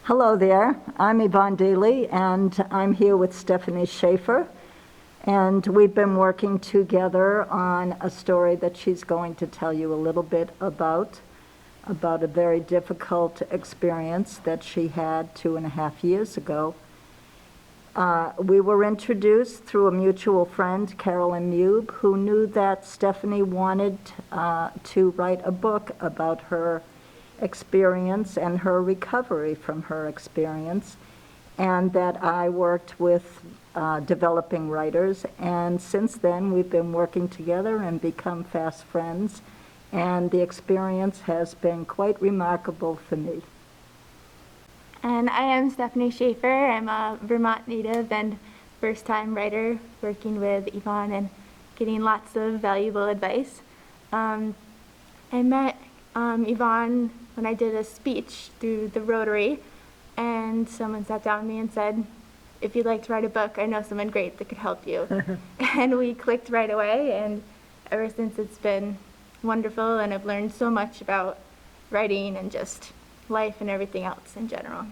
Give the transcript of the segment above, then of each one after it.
Hello there, I'm Yvonne Daley, and I'm here with Stefanie Schaffer, and we've been working together on a story that she's going to tell you a little bit about a very difficult experience that she had 2.5 years ago. We were introduced through a mutual friend, Carolyn Mube, who knew that Stefanie wanted to write a book about her experience and her recovery from her experience, and that I worked with developing writers, and since then we've been working together and become fast friends, and the experience has been quite remarkable for me. And I am Stefanie Schaffer. I'm a Vermont native and first-time writer working with Yvonne and getting lots of valuable advice. I met Yvonne when I did a speech through the Rotary, and someone sat down with me and said, if you'd like to write a book, I know someone great that could help you. And we clicked right away, and ever since it's been wonderful, and I've learned so much about writing and just life and everything else in general.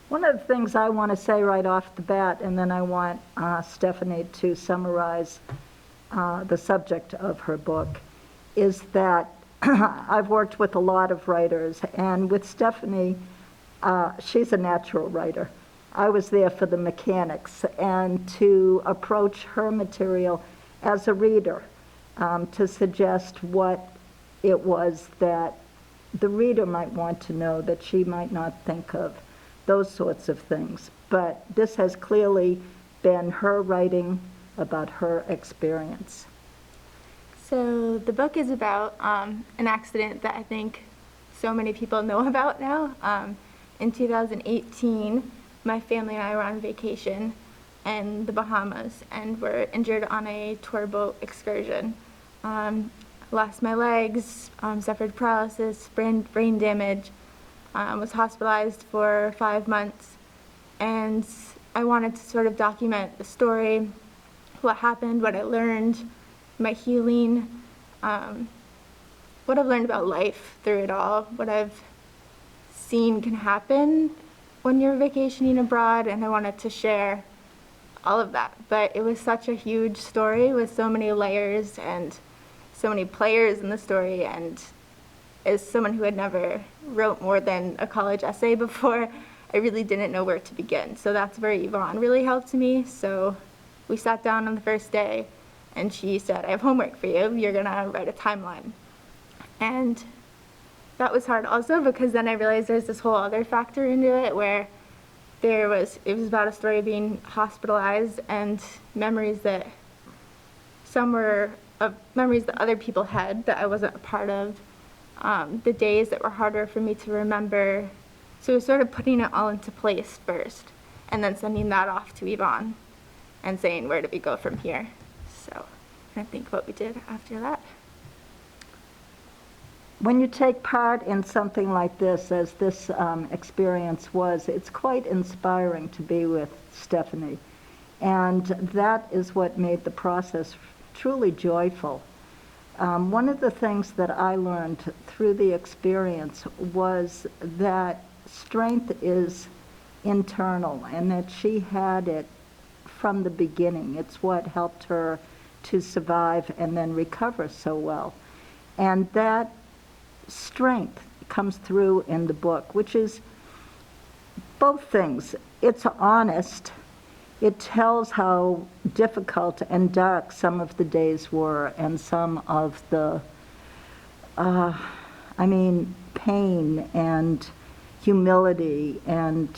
One of the things I want to say right off the bat, and then I want Stefanie to summarize the subject of her book, is that I've worked with a lot of writers, and with Stefanie, she's a natural writer. I was there for the mechanics, and to approach her material as a reader, to suggest what it was that the reader might want to know that she might not think of, those sorts of things. But this has clearly been her writing about her experience. So the book is about an accident that I think so many people know about now. In 2018, my family and I were on vacation in the Bahamas and were injured on a tour boat excursion. Lost my legs, suffered paralysis, brain damage, was hospitalized for 5 months, and I wanted to sort of document the story, what happened, what I learned, my healing, what I've learned about life through it all, what I've seen can happen when you're vacationing abroad, and I wanted to share all of that. But it was such a huge story with so many layers and so many players in the story, and as someone who had never wrote more than a college essay before, I really didn't know where to begin. So that's where Yvonne really helped me. So we sat down on the first day, and she said, I have homework for you. You're gonna write a timeline. And that was hard also, because then I realized there's this whole other factor into it where it was about a story of being hospitalized and memories that memories that other people had that I wasn't a part of, the days that were harder for me to remember. So it was sort of putting it all into place first, and then sending that off to Yvonne and saying, where do we go from here? So I think what we did after that. When you take part in something like this, as this experience was, it's quite inspiring to be with Stefanie. And that is what made the process truly joyful. One of the things that I learned through the experience was that strength is internal, and that she had it from the beginning. It's what helped her to survive and then recover so well. And that strength comes through in the book, which is both things. It's honest. It tells how difficult and dark some of the days were, and some of the, pain and humility. And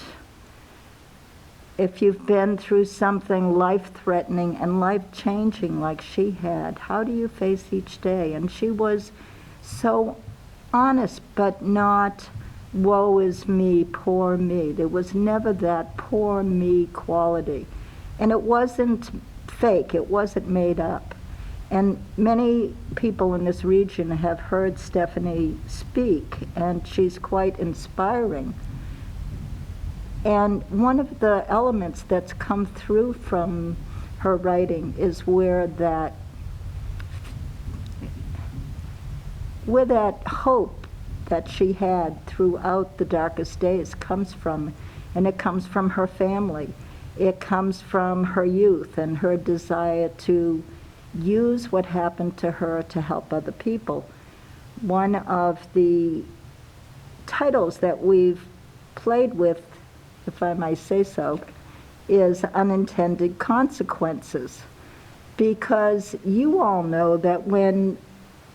if you've been through something life-threatening and life-changing like she had, how do you face each day? And she was so honest, but not, woe is me, poor me. There was never that poor me quality. And it wasn't fake, it wasn't made up. And many people in this region have heard Stefanie speak, and she's quite inspiring. And one of the elements that's come through from her writing is where that hope that she had throughout the darkest days comes from, and it comes from her family. It comes from her youth and her desire to use what happened to her to help other people. One of the titles that we've played with, if I may say so, is Unintended Consequences. Because you all know that when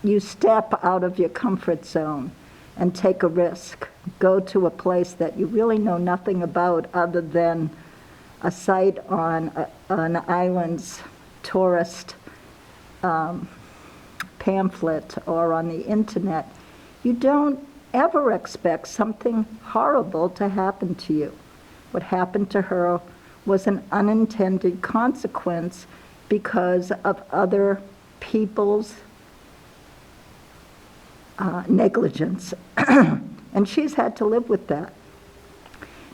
you step out of your comfort zone and take a risk, go to a place that you really know nothing about other than a site on an island's tourist pamphlet or on the internet, you don't ever expect something horrible to happen to you. What happened to her was an unintended consequence because of other people's negligence. And she's had to live with that.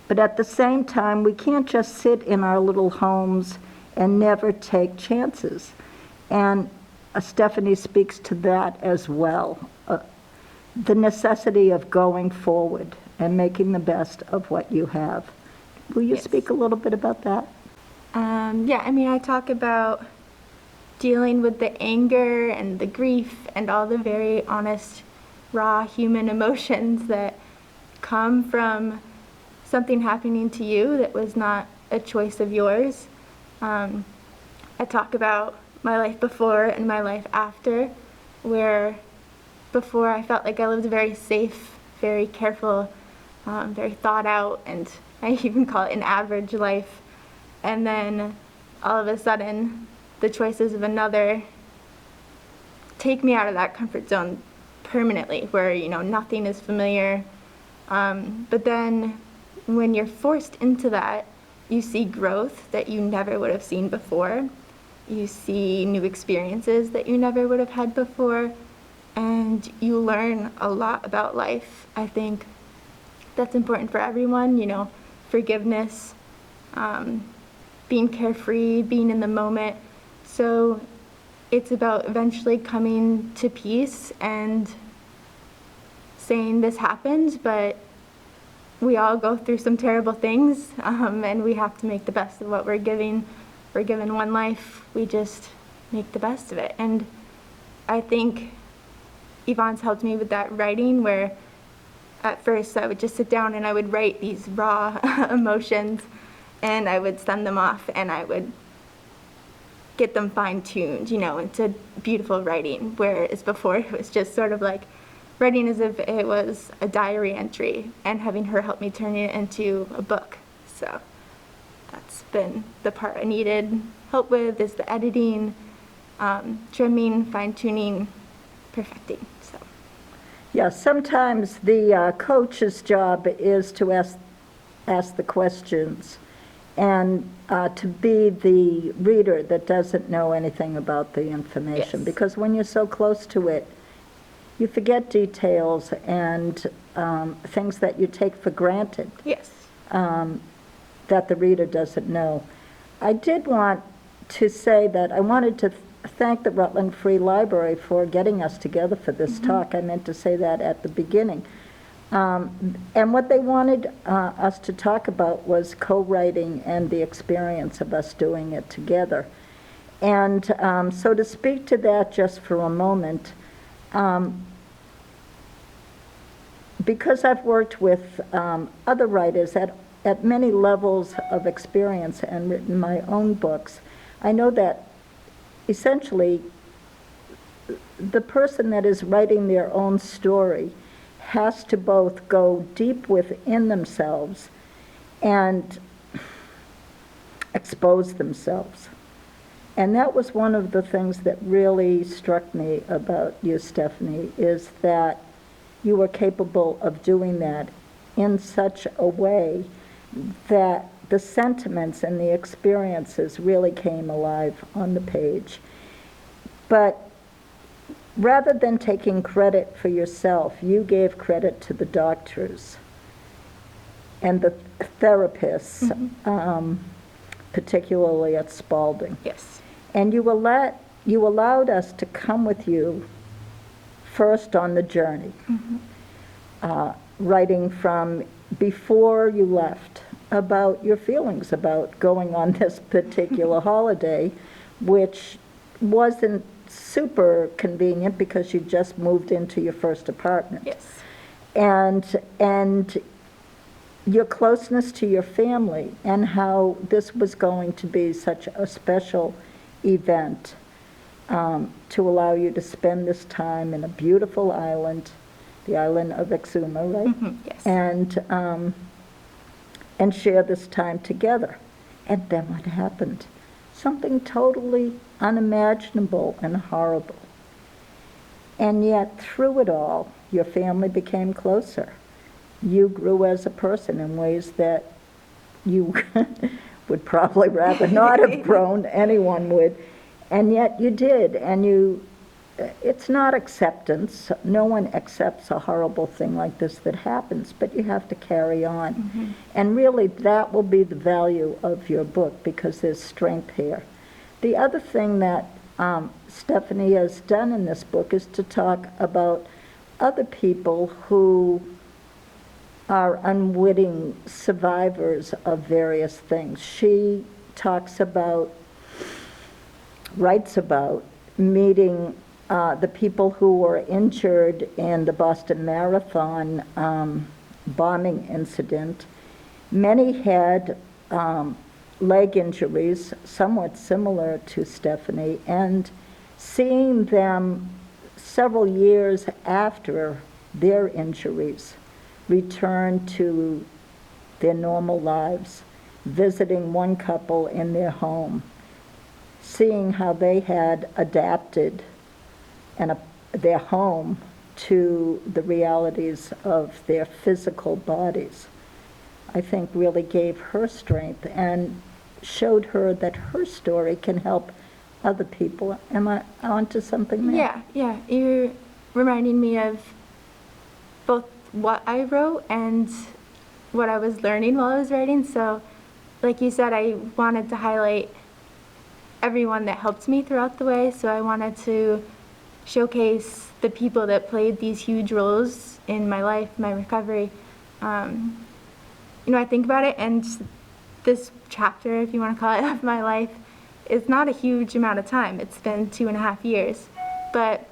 But at the same time, we can't just sit in our little homes and never take chances. And Stefanie speaks to that as well. The necessity of going forward and making the best of what you have. Will you speak a little bit about that? Yeah, I mean, I talk about dealing with the anger and the grief and all the very honest, raw human emotions that come from something happening to you that was not a choice of yours. I talk about my life before and my life after, where before I felt like I lived a very safe, very careful, very thought out, and I even call it an average life. And then all of a sudden, the choices of another take me out of that comfort zone permanently, where, you know, nothing is familiar. But then when you're forced into that, you see growth that you never would have seen before. You see new experiences that you never would have had before. And you learn a lot about life. I think that's important for everyone, you know, forgiveness, being carefree, being in the moment. So it's about eventually coming to peace and saying this happened, but we all go through some terrible things, and we have to make the best of what we're given. We're given one life, we just make the best of it. And I think Yvonne's helped me with that writing, where at first I would just sit down and I would write these raw emotions, and I would send them off, and I would get them fine-tuned, you know, into beautiful writing, whereas before it was just sort of like writing as if it was a diary entry, and having her help me turn it into a book. So that's been the part I needed help with, is the editing, trimming, fine-tuning, perfecting. So Yeah, sometimes the coach's job is to ask the questions and to be the reader that doesn't know anything about the information. Yes. Because when you're so close to it, you forget details and things that you take for granted. yes. That the reader doesn't know. I did want to say that I wanted to thank the Rutland Free Library for getting us together for this talk. I meant to say that at the beginning. And what they wanted us to talk about was co-writing and the experience of us doing it together. And so to speak to that just for a moment, because I've worked with other writers at many levels of experience and written my own books, I know that essentially the person that is writing their own story has to both go deep within themselves and expose themselves. And that was one of the things that really struck me about you, Stefanie, is that you were capable of doing that in such a way that the sentiments and the experiences really came alive on the page. But rather than taking credit for yourself, you gave credit to the doctors and the therapists, particularly at Spalding. Yes. And you allowed us to come with you first on the journey. writing from before you left about your feelings about going on this particular holiday, which wasn't super convenient because you just moved into your first apartment. Yes. And your closeness to your family and how this was going to be such a special event to allow you to spend this time in a beautiful island, the island of Exuma, right? Yes. And share this time together. And then what happened? Something totally unimaginable and horrible. And yet, through it all, your family became closer. You grew as a person in ways that you would probably rather not have grown, anyone would. And yet you did, and it's not acceptance. No one accepts a horrible thing like this that happens, but you have to carry on. And really, that will be the value of your book, because there's strength here. The other thing that Stefanie has done in this book is to talk about other people who are unwitting survivors of various things. She writes about meeting the people who were injured in the Boston Marathon bombing incident. Many had leg injuries, somewhat similar to Stefanie, and seeing them several years after their injuries return to their normal lives, visiting one couple in their home, seeing how they had adapted their home to the realities of their physical bodies, I think really gave her strength and showed her that her story can help other people. Am I onto something there? Yeah. You're reminding me of both what I wrote and what I was learning while I was writing. So, like you said, I wanted to highlight everyone that helped me throughout the way. So I wanted to showcase the people that played these huge roles in my life, my recovery. I think about it, and this chapter, if you want to call it, of my life is not a huge amount of time. It's been 2.5 years. But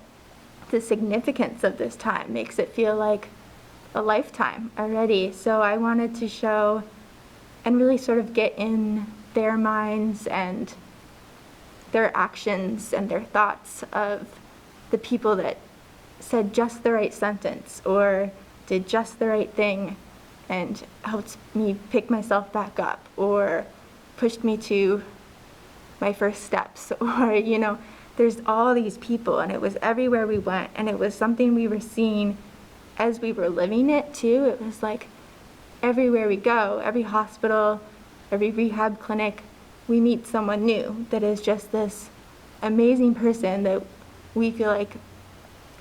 the significance of this time makes it feel like a lifetime already. So I wanted to show and really sort of get in their minds and their actions and their thoughts of the people that said just the right sentence or did just the right thing and helped me pick myself back up or pushed me to my first steps, or there's all these people, and it was everywhere we went, and it was something we were seeing as we were living it too. It was like everywhere we go, every hospital, every rehab clinic, we meet someone new that is just this amazing person that we feel like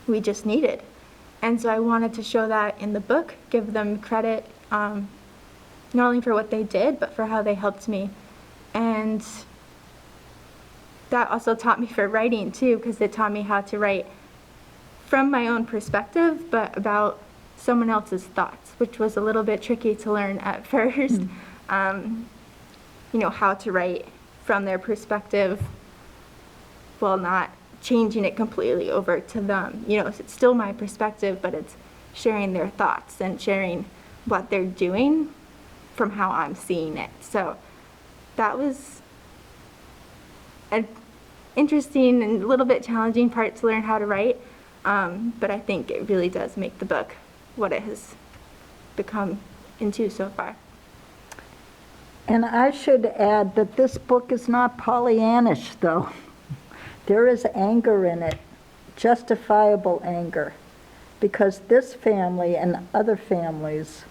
we just needed. And so I wanted to show that in the book, give them credit, not only for what they did, but for how they helped me. And that also taught me for writing too, because it taught me how to write from my own perspective, but about someone else's thoughts, which was a little bit tricky to learn at first. How to write from their perspective while not changing it completely over to them. It's still my perspective, but it's sharing their thoughts and sharing what they're doing from how I'm seeing it. So that was an interesting and a little bit challenging part to learn how to write, but I think it really does make the book what it has become into so far. And I should add that this book is not Pollyannish, though. There is anger in it, justifiable anger, because this family and other families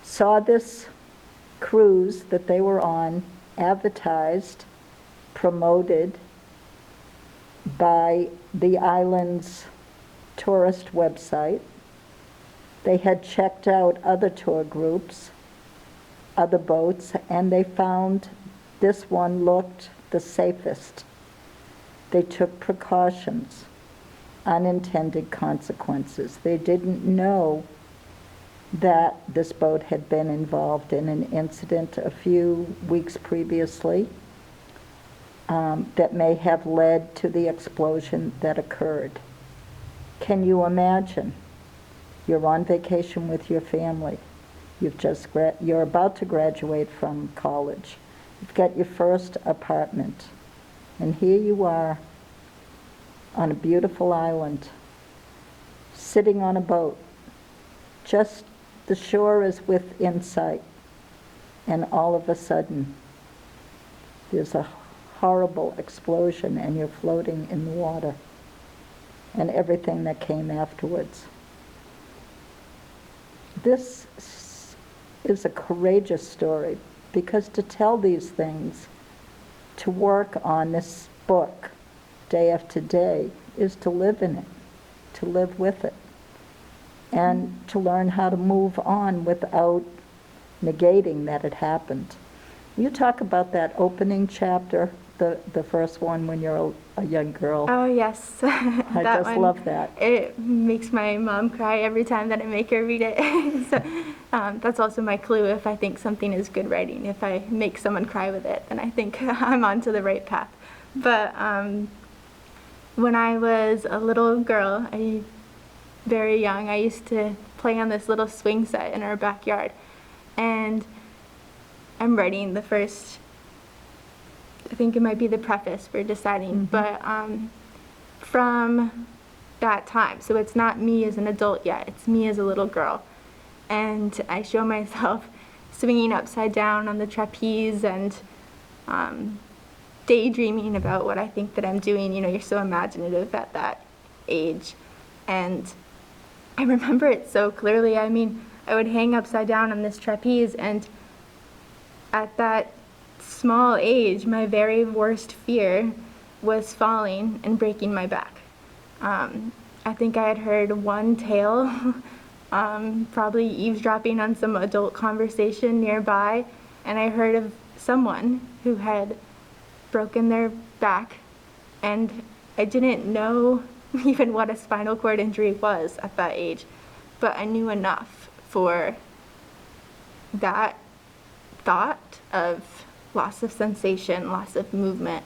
saw this cruise that they were on advertised, promoted by the island's tourist website. They had checked out other tour groups, other boats, and they found this one looked the safest. They took precautions. unintended consequences. They didn't know that this boat had been involved in an incident a few weeks previously that may have led to the explosion that occurred. Can you imagine? You're on vacation with your family. You're about to graduate from college. You've got your first apartment. And here you are on a beautiful island, sitting on a boat. Just the shore is within sight. And all of a sudden, there's a horrible explosion and you're floating in the water. And everything that came afterwards. This is a courageous story, because to tell these things, to work on this book day after day, is to live in it, to live with it, and to learn how to move on without negating that it happened. You talk about that opening chapter, the first one when you're a young girl. Oh, yes. I just love that. It makes my mom cry every time that I make her read it. So that's also my clue if I think something is good writing. If I make someone cry with it, then I think I'm onto the right path. But when I was a little girl, very young, I used to play on this little swing set in our backyard. And I'm writing the first, I think it might be the preface we're deciding, but from that time, so it's not me as an adult yet, it's me as a little girl. And I show myself swinging upside down on the trapeze and daydreaming about what I think that I'm doing. You know, you're so imaginative at that age. And I remember it so clearly. I mean, I would hang upside down on this trapeze, and at that small age, my very worst fear was falling and breaking my back. I think I had heard one tale, probably eavesdropping on some adult conversation nearby, and I heard of someone who had broken their back, and I didn't know even what a spinal cord injury was at that age, but I knew enough for that thought of loss of sensation, loss of movement,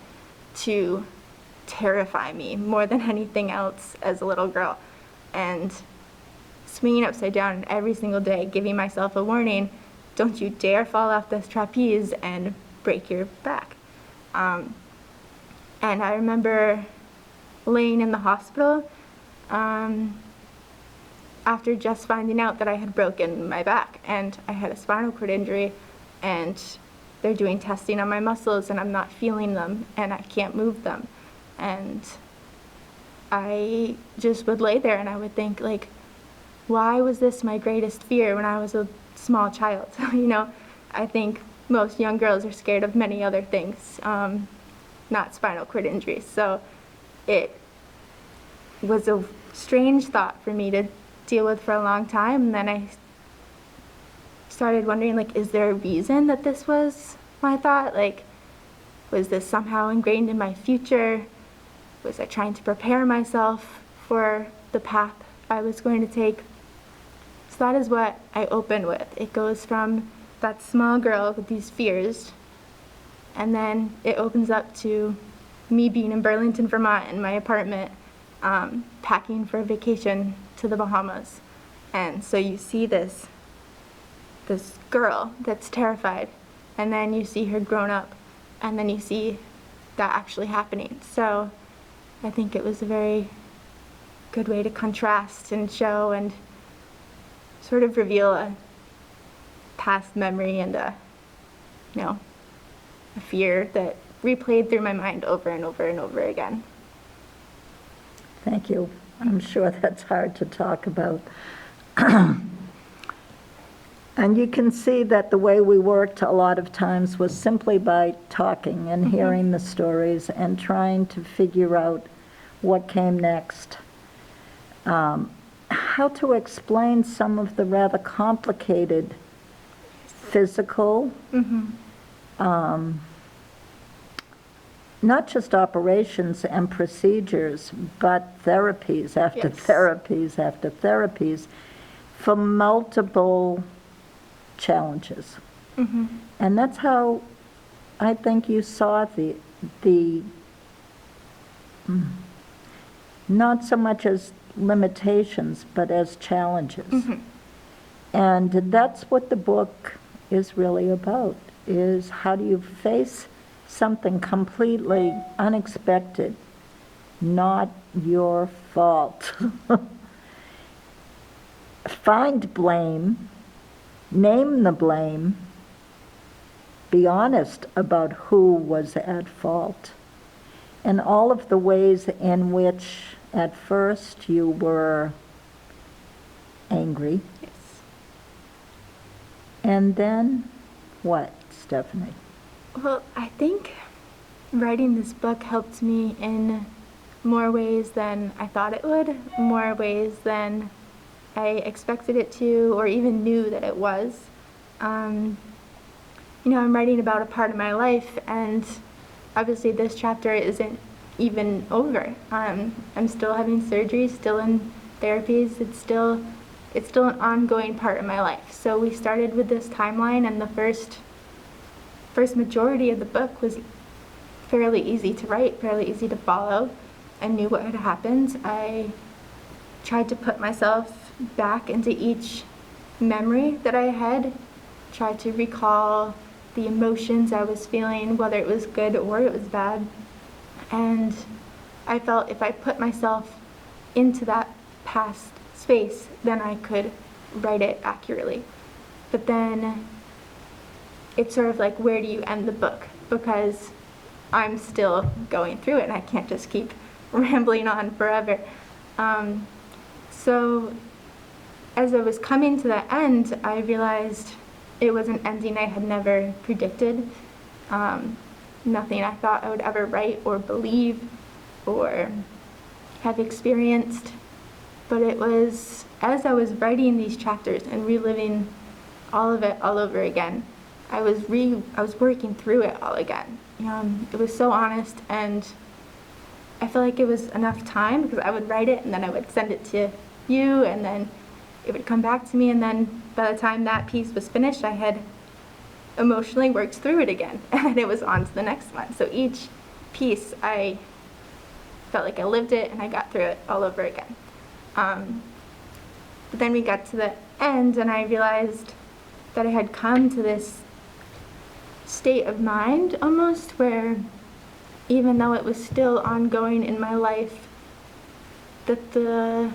to terrify me more than anything else as a little girl. And swinging upside down every single day, giving myself a warning, don't you dare fall off this trapeze and break your back. And I remember laying in the hospital after just finding out that I had broken my back and I had a spinal cord injury, and they're doing testing on my muscles and I'm not feeling them and I can't move them. And I just would lay there and I would think, like, why was this my greatest fear when I was a small child? You know, I think most young girls are scared of many other things, not spinal cord injuries. So it was a strange thought for me to deal with for a long time. And then I started wondering, like, is there a reason that this was my thought? Like, was this somehow ingrained in my future? Was I trying to prepare myself for the path I was going to take? So that is what I open with. It goes from that small girl with these fears, and then it opens up to me being in Burlington, Vermont in my apartment, packing for a vacation to the Bahamas. And so you see this girl that's terrified, and then you see her grown up, and then you see that actually happening. So I think it was a very good way to contrast and show and sort of reveal a past memory and a fear that replayed through my mind over and over and over again. Thank you. I'm sure that's hard to talk about. And you can see that the way we worked a lot of times was simply by talking and hearing the stories and trying to figure out what came next. How to explain some of the rather complicated physical not just operations and procedures, but therapies after Yes. therapies after therapies for multiple challenges. Mm-hmm. And that's how I think you saw the not so much as limitations, but as challenges. Mm-hmm. And that's what the book is really about, is how do you face something completely unexpected, not your fault. Find blame, name the blame, be honest about who was at fault, and all of the ways in which at first you were angry. Yes. And then what, Stefanie? Well, I think writing this book helped me in more ways than I thought it would, more ways than I expected it to, or even knew that it was. I'm writing about a part of my life, and obviously this chapter isn't even over. I'm still having surgery, still in therapies. It's still an ongoing part of my life. So we started with this timeline, and the first majority of the book was fairly easy to write, fairly easy to follow. I knew what had happened. I tried to put myself back into each memory that I had, tried to recall the emotions I was feeling, whether it was good or it was bad. And I felt if I put myself into that past space, then I could write it accurately. But then it's sort of like, where do you end the book? Because I'm still going through it and I can't just keep rambling on forever. So as I was coming to the end, I realized it was an ending I had never predicted. Nothing I thought I would ever write or believe or have experienced. But it was as I was writing these chapters and reliving all of it all over again, I was working through it all again. It was so honest, and I felt like it was enough time because I would write it and then I would send it to you, and then it would come back to me, and then by the time that piece was finished, I had emotionally worked through it again, and it was on to the next one. So each piece, I felt like I lived it and I got through it all over again. But then we got to the end, and I realized that I had come to this state of mind almost where, even though it was still ongoing in my life, that the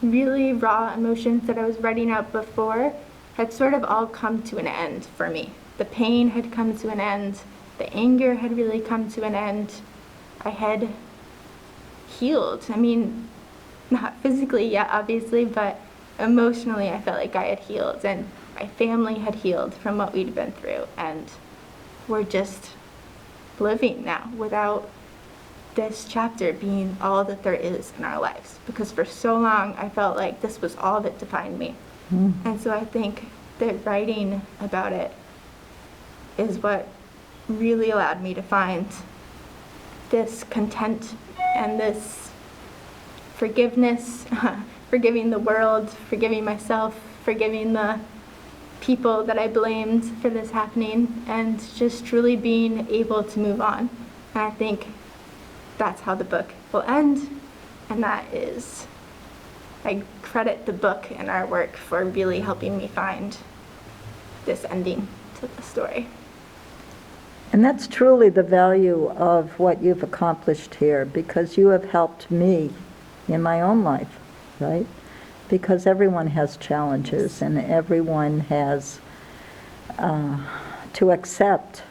really raw emotions that I was writing out before had sort of all come to an end for me. The pain had come to an end. The anger had really come to an end. I had healed. I mean, not physically yet, obviously, but emotionally I felt like I had healed, and my family had healed from what we'd been through, and we're just living now without this chapter being all that there is in our lives, because for so long I felt like this was all that defined me. And so I think that writing about it is what really allowed me to find this content and this forgiveness, forgiving the world, forgiving myself, forgiving the people that I blamed for this happening, and just truly being able to move on. And I think that's how the book will end, and that is, I credit the book and our work for really helping me find this ending to the story. And that's truly the value of what you've accomplished here, because you have helped me in my own life, right? Because everyone has challenges, and everyone has to accept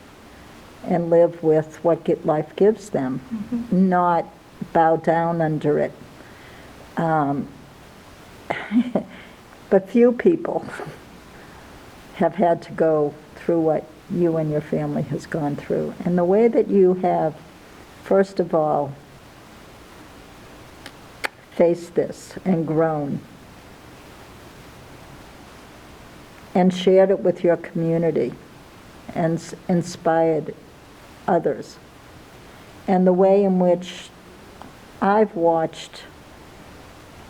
and live with what life gives them, not bow down under it. But few people have had to go through what you and your family has gone through. And the way that you have, first of all, faced this and grown and shared it with your community and inspired others and the way in which I've watched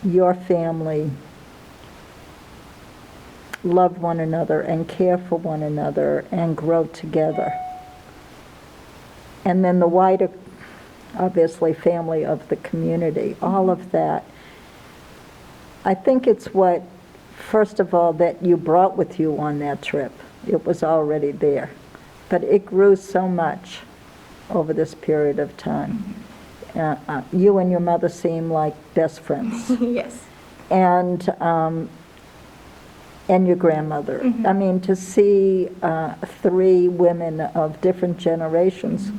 your family love one another and care for one another and grow together. And then the wider, obviously, family of the community, all of that. I think it's what, first of all, that you brought with you on that trip. It was already there. But it grew so much over this period of time. You and your mother seem like best friends. Yes. And your grandmother. Mm-hmm. I mean, to see three women of different generations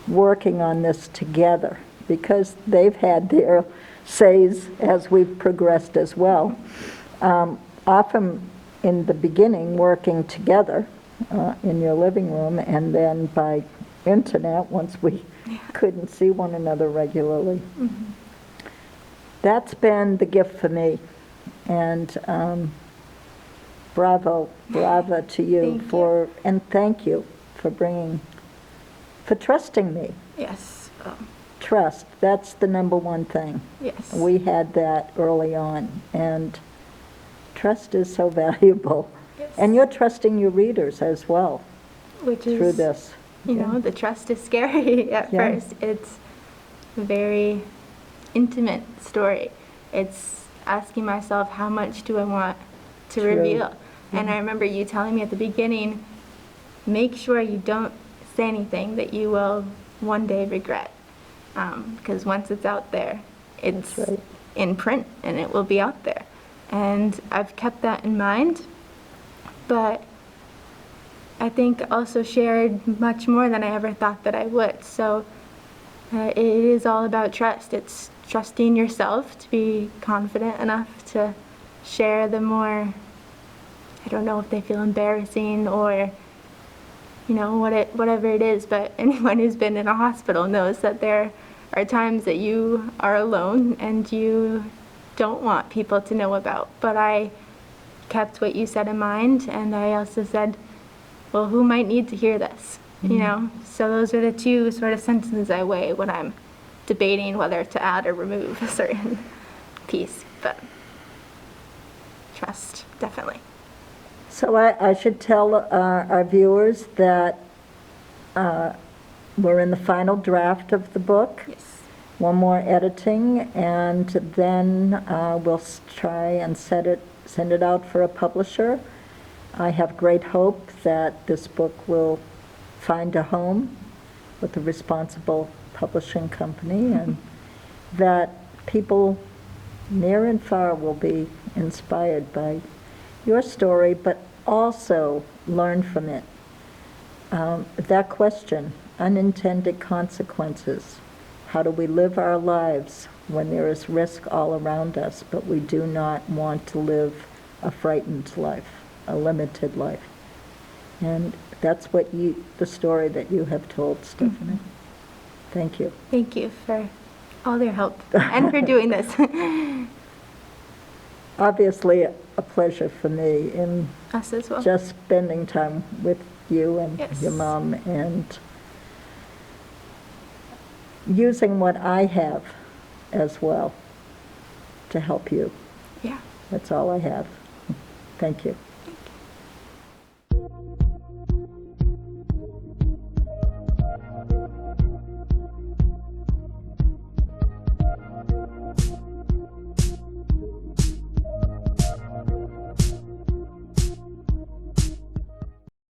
working on this together, because they've had their says as we've progressed as well. Often in the beginning, working together in your living room, and then by internet, once we couldn't see one another regularly. Mm-hmm. That's been the gift for me. And bravo to you for, and thank you for trusting me. Yes. Trust, that's the number one thing. Yes. We had that early on, and trust is so valuable. Yes. And you're trusting your readers as well Which is, through this. you know, the trust is scary at Yeah. first. It's a very intimate story. It's asking myself, how much do I want to True. reveal? And I remember you telling me at the beginning, make sure you don't say anything that you will one day regret. Because once it's out there, it's That's right. in print and it will be out there. And I've kept that in mind, but I think also shared much more than I ever thought that I would. So it is all about trust. It's trusting yourself to be confident enough to share the more, I don't know if they feel embarrassing or, you know, whatever it is, but anyone who's been in a hospital knows that there are times that you are alone and you don't want people to know about. But I kept what you said in mind, and I also said, well, who might need to hear this? You know, so those are the two sort of sentences I weigh when I'm debating whether to add or remove a certain piece. But trust, definitely. So I should tell our viewers that we're in the final draft of the book. Yes. One more editing, and then we'll try and send it out for a publisher. I have great hope that this book will find a home with a responsible publishing company, and that people near and far will be inspired by your story, but also learn from it. That question, unintended consequences. How do we live our lives when there is risk all around us, but we do not want to live a frightened life, a limited life? And that's what the story that you have told, Stefanie. Thank you. Thank you for all your help and for doing this. Obviously, a pleasure for me in Us as well. just spending time with you and Yes. your mom, and using what I have as well to help you. Yeah. That's all I have. Thank you.